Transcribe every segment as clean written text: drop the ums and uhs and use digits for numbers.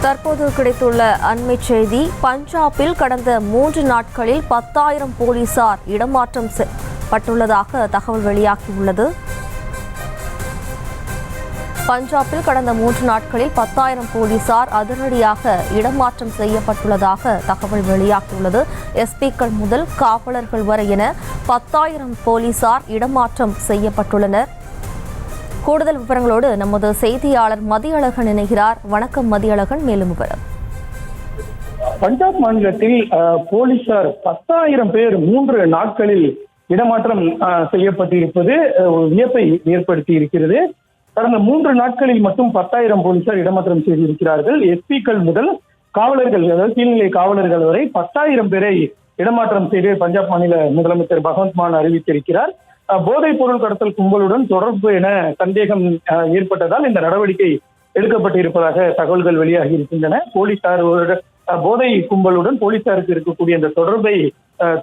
தற்போது கிடைத்துள்ள அண்மை செய்தி. பஞ்சாபில் கடந்த 3 நாட்களில் 10,000 போலீசார் இடமாற்றம் செய்யப்பட்டுள்ளதாக தகவல் வெளியாகியுள்ளது. பஞ்சாபில் கடந்த 3 நாட்களில் 10,000 போலீசார் அதிரடியாக இடமாற்றம் செய்யப்பட்டுள்ளதாக தகவல் வெளியாகியுள்ளது. எஸ்பிக்கள் முதல் காவலர்கள் வரை என 10,000 போலீசார் இடமாற்றம் செய்யப்பட்டுள்ளனர். கூடுதல் விவரங்களோடு நமது செய்தியாளர் மதியழகன் இணைகிறார். வணக்கம் மதியழகன், மேலும் விவரம். பஞ்சாப் மாநிலத்தில் போலீசார் 10,000 பேர் 3 நாட்களில் இடமாற்றம் செய்யப்பட்டிருப்பது வியப்பை ஏற்படுத்தி இருக்கிறது. கடந்த 3 நாட்களில் மட்டும் 10,000 போலீசார் இடமாற்றம் செய்திருக்கிறார்கள். எஸ்பிக்கள் முதல் காவலர்கள், அதாவது கீழ்நிலை காவலர்கள் வரை 10,000 பேரை இடமாற்றம் செய்து பஞ்சாப் மாநில முதலமைச்சர் பகவந்த் மான் அறிவித்திருக்கிறார். போதைப் பொருள் கடத்தல் கும்பலுடன் தொடர்பு என சந்தேகம் ஏற்பட்டதால் இந்த நடவடிக்கை எடுக்கப்பட்டிருப்பதாக தகவல்கள் வெளியாகி இருக்கின்றன. போலீசார் போதை கும்பலுடன் போலீசாருக்கு இருக்கக்கூடிய இந்த தொடர்பை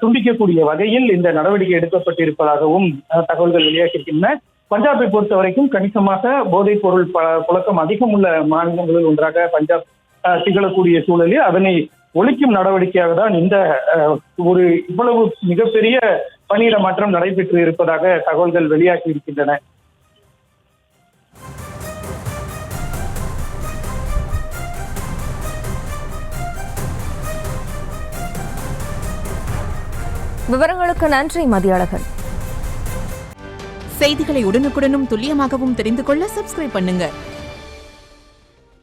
துண்டிக்கக்கூடிய வகையில் இந்த நடவடிக்கை எடுக்கப்பட்டிருப்பதாகவும் தகவல்கள் வெளியாகி இருக்கின்றன. பஞ்சாபை பொறுத்த வரைக்கும் கணிசமாக போதைப் பொருள் புழக்கம் அதிகம் உள்ள மாநிலங்களில் ஒன்றாக பஞ்சாப் திகழக்கூடிய சூழலில் அதனை ஒழிக்கும் நடவடிக்கையாக தான் இந்த ஒரு இவ்வளவு மிகப்பெரிய பணியிட மாற்றம் நடைபெற்று இருப்பதாக தகவல்கள் வெளியாகி இருக்கின்றன. விவரங்களுக்கு நன்றி மதியழகன். செய்திகளை உடனுக்குடனும் துல்லியமாகவும் தெரிந்து கொள்ள சப்ஸ்கிரைப் பண்ணுங்க.